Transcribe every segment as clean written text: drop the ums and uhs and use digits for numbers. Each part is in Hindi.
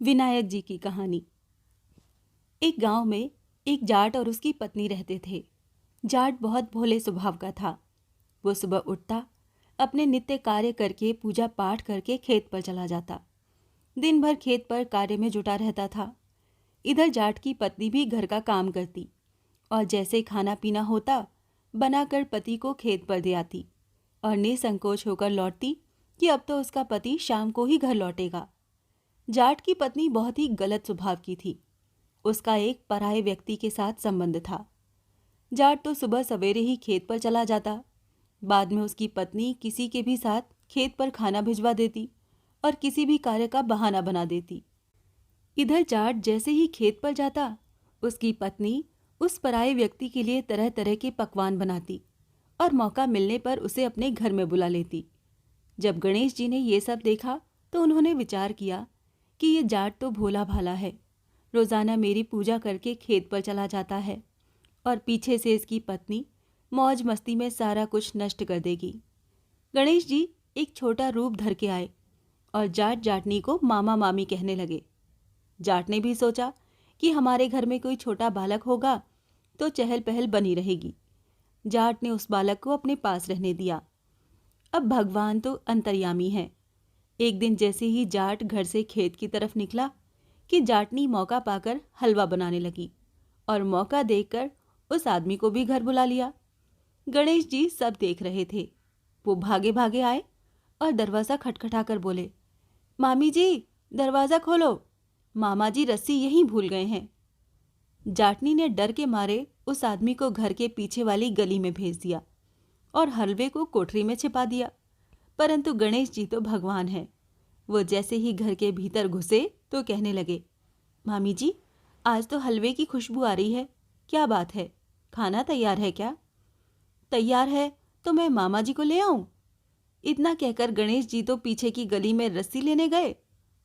विनायक जी की कहानी। एक गांव में एक जाट और उसकी पत्नी रहते थे। जाट बहुत भोले स्वभाव का था। वो सुबह उठता, अपने नित्य कार्य करके पूजा पाठ करके खेत पर चला जाता। दिन भर खेत पर कार्य में जुटा रहता था। इधर जाट की पत्नी भी घर का काम करती और जैसे खाना पीना होता बनाकर पति को खेत पर दे आती और निसंकोच होकर लौटती कि अब तो उसका पति शाम को ही घर लौटेगा। जाट की पत्नी बहुत ही गलत स्वभाव की थी। उसका एक पराये व्यक्ति के साथ संबंध था। जाट तो सुबह सवेरे ही खेत पर चला जाता। बाद में उसकी पत्नी किसी के भी साथ खेत पर खाना भिजवा देती और किसी भी कार्य का बहाना बना देती। इधर जाट जैसे ही खेत पर जाता, उसकी पत्नी उस पराये व्यक्ति के लिए तरह तरह के पकवान बनाती और मौका मिलने पर उसे अपने घर में बुला लेती। जब गणेश जी ने ये सब देखा तो उन्होंने विचार किया कि ये जाट तो भोला भाला है, रोजाना मेरी पूजा करके खेत पर चला जाता है और पीछे से इसकी पत्नी मौज मस्ती में सारा कुछ नष्ट कर देगी। गणेश जी एक छोटा रूप धर के आए और जाट जाटनी को मामा मामी कहने लगे। जाट ने भी सोचा कि हमारे घर में कोई छोटा बालक होगा तो चहल पहल बनी रहेगी। जाट ने उस बालक को अपने पास रहने दिया। अब भगवान तो अंतर्यामी हैं। एक दिन जैसे ही जाट घर से खेत की तरफ निकला कि जाटनी मौका पाकर हलवा बनाने लगी और मौका देखकर उस आदमी को भी घर बुला लिया। गणेश जी सब देख रहे थे। वो भागे भागे आए और दरवाज़ा खटखटाकर बोले, मामी जी दरवाज़ा खोलो, मामा जी रस्सी यहीं भूल गए हैं। जाटनी ने डर के मारे उस आदमी को घर के पीछे वाली गली में भेज दिया और हलवे को कोठरी में छिपा दिया। परंतु गणेश जी तो भगवान हैं। वो जैसे ही घर के भीतर घुसे तो कहने लगे, मामी जी आज तो हलवे की खुशबू आ रही है, क्या बात है, खाना तैयार है क्या? तैयार है तो मैं मामा जी को ले आऊं? इतना कहकर गणेश जी तो पीछे की गली में रस्सी लेने गए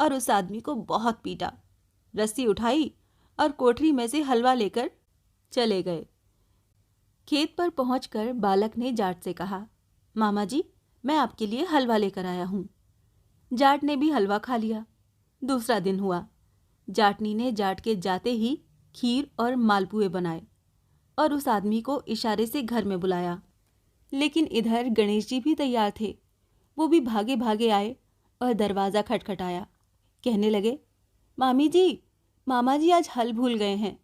और उस आदमी को बहुत पीटा। रस्सी उठाई और कोठरी में से हलवा लेकर चले गए। खेत पर पहुंचकर बालक ने जाट से कहा, मामा जी मैं आपके लिए हलवा लेकर आया हूं। जाट ने भी हलवा खा लिया। दूसरा दिन हुआ। जाटनी ने जाट के जाते ही खीर और मालपुए बनाए और उस आदमी को इशारे से घर में बुलाया। लेकिन इधर गणेश जी भी तैयार थे। वो भी भागे भागे आए और दरवाज़ा खटखटाया। कहने लगे, मामी जी मामा जी आज हल भूल गए हैं।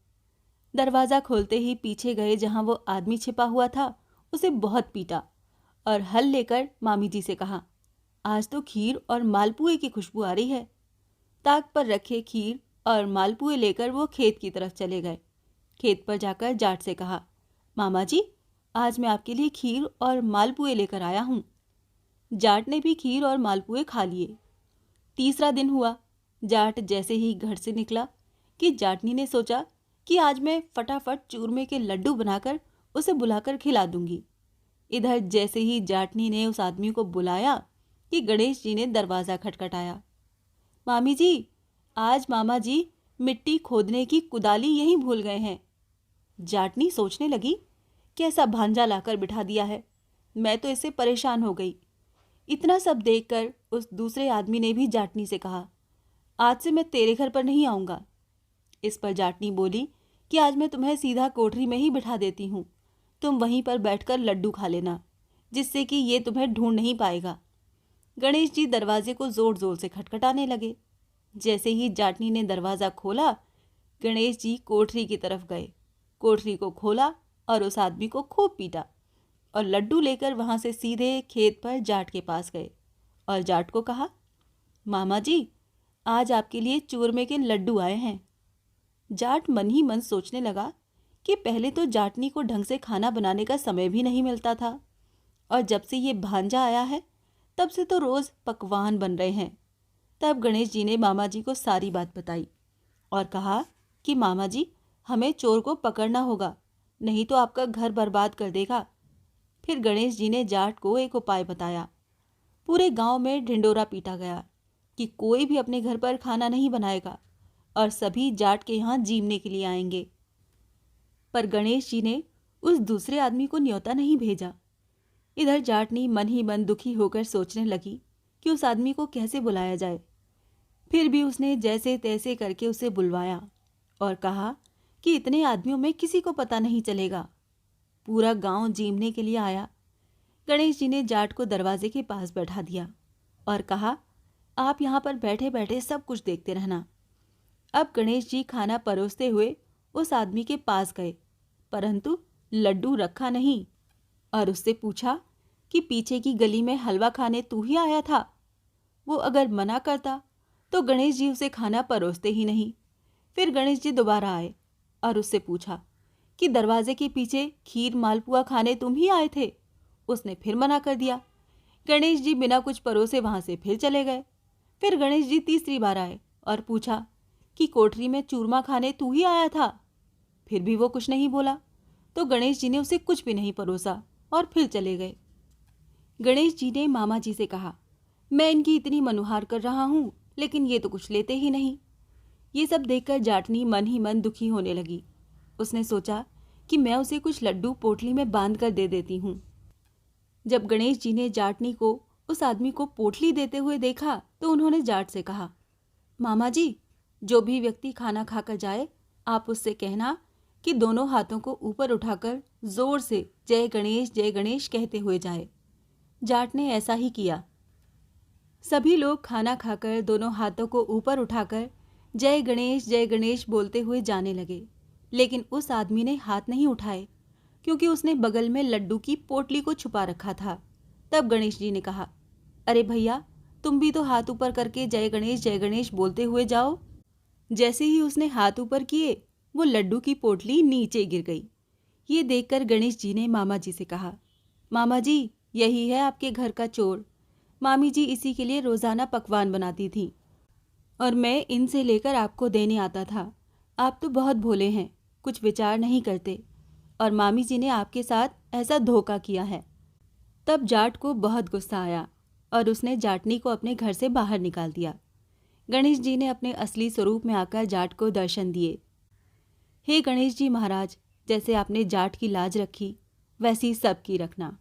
दरवाज़ा खोलते ही पीछे गए जहां वो आदमी छिपा हुआ था, उसे बहुत पीटा और हल लेकर मामी जी से कहा, आज तो खीर और मालपुए की खुशबू आ रही है। ताक पर रखे खीर और मालपुए लेकर वो खेत की तरफ चले गए। खेत पर जाकर जाट से कहा, मामा जी आज मैं आपके लिए खीर और मालपुए लेकर आया हूँ। जाट ने भी खीर और मालपुए खा लिए। तीसरा दिन हुआ। जाट जैसे ही घर से निकला कि जाटनी ने सोचा कि आज मैं फटाफट चूरमे के लड्डू बनाकर उसे बुलाकर खिला दूंगी। इधर जैसे ही जाटनी ने उस आदमी को बुलाया कि गणेश जी ने दरवाज़ा खटखटाया। मामी जी आज मामा जी मिट्टी खोदने की कुदाली यहीं भूल गए हैं। जाटनी सोचने लगी, कैसा भांजा लाकर बिठा दिया है, मैं तो इससे परेशान हो गई। इतना सब देखकर उस दूसरे आदमी ने भी जाटनी से कहा, आज से मैं तेरे घर पर नहीं आऊँगा। इस पर जाटनी बोली कि आज मैं तुम्हें सीधा कोठरी में ही बिठा देती हूँ, तुम वहीं पर बैठकर लड्डू खा लेना, जिससे कि ये तुम्हें ढूंढ नहीं पाएगा। गणेश जी दरवाजे को जोर जोर से खटखटाने लगे। जैसे ही जाटनी ने दरवाज़ा खोला, गणेश जी कोठरी की तरफ गए, कोठरी को खोला और उस आदमी को खूब पीटा और लड्डू लेकर वहाँ से सीधे खेत पर जाट के पास गए और जाट को कहा, मामा जी आज आपके लिए चूरमे के लड्डू आए हैं। जाट मन ही मन सोचने लगा कि पहले तो जाटनी को ढंग से खाना बनाने का समय भी नहीं मिलता था और जब से ये भांजा आया है तब से तो रोज़ पकवान बन रहे हैं। तब गणेश जी ने मामा जी को सारी बात बताई और कहा कि मामा जी हमें चोर को पकड़ना होगा, नहीं तो आपका घर बर्बाद कर देगा। फिर गणेश जी ने जाट को एक उपाय बताया। पूरे गांव में ढिंडोरा पीटा गया कि कोई भी अपने घर पर खाना नहीं बनाएगा और सभी जाट के यहाँ जीमने के लिए आएंगे। पर गणेश जी ने उस दूसरे आदमी को न्योता नहीं भेजा। इधर जाटनी मन ही मन दुखी होकर सोचने लगी कि उस आदमी को कैसे बुलाया जाए। फिर भी उसने जैसे तैसे करके उसे बुलवाया और कहा कि इतने आदमियों में किसी को पता नहीं चलेगा। पूरा गांव जीमने के लिए आया। गणेश जी ने जाट को दरवाजे के पास बैठा दिया और कहा, आप यहाँ पर बैठे बैठे सब कुछ देखते रहना। अब गणेश जी खाना परोसते हुए उस आदमी के पास गए, परंतु लड्डू रखा नहीं, और उससे पूछा कि पीछे की गली में हलवा खाने तू ही आया था। वो अगर मना करता तो गणेश जी उसे खाना परोसते ही नहीं। फिर गणेश जी दोबारा आए और उससे पूछा कि दरवाजे के पीछे खीर मालपुआ खाने तुम ही आए थे। उसने फिर मना कर दिया। गणेश जी बिना कुछ परोसे वहां से फिर चले गए। फिर गणेश जी तीसरी बार आए और पूछा कि कोठरी में चूरमा खाने तू ही आया था। फिर भी वो कुछ नहीं बोला, तो गणेश जी ने उसे कुछ भी नहीं परोसा और फिर चले गए। गणेश जी ने मामा जी से कहा, मैं इनकी इतनी मनुहार कर रहा हूं, लेकिन ये तो कुछ लेते ही नहीं। ये सब देखकर जाटनी मन ही मन दुखी होने लगी। उसने सोचा कि मैं उसे कुछ लड्डू पोटली में बांध कर दे देती हूँ। जब गणेश जी ने जाटनी को उस आदमी को पोटली देते हुए देखा तो उन्होंने जाट से कहा, मामा जी, जो भी व्यक्ति खाना खाकर जाए, आप उससे कहना कि दोनों हाथों को ऊपर उठाकर जोर से जय गणेश कहते हुए जाए। जाट ने ऐसा ही किया। सभी लोग खाना खाकर दोनों हाथों को ऊपर उठाकर जय गणेश बोलते हुए जाने लगे, लेकिन उस आदमी ने हाथ नहीं उठाए क्योंकि उसने बगल में लड्डू की पोटली को छुपा रखा था। तब गणेश जी ने कहा, अरे भैया, तुम भी तो हाथ ऊपर करके जय गणेश बोलते हुए जाओ। जैसे ही उसने हाथ ऊपर किए, वो लड्डू की पोटली नीचे गिर गई। ये देखकर गणेश जी ने मामा जी से कहा, मामा जी, यही है आपके घर का चोर। मामी जी इसी के लिए रोजाना पकवान बनाती थी और मैं इनसे लेकर आपको देने आता था। आप तो बहुत भोले हैं, कुछ विचार नहीं करते, और मामी जी ने आपके साथ ऐसा धोखा किया है। तब जाट को बहुत गुस्सा आया और उसने जाटनी को अपने घर से बाहर निकाल दिया। गणेश जी ने अपने असली स्वरूप में आकर जाट को दर्शन दिए। हे गणेश जी महाराज, जैसे आपने जाट की लाज रखी, वैसी सबकी रखना।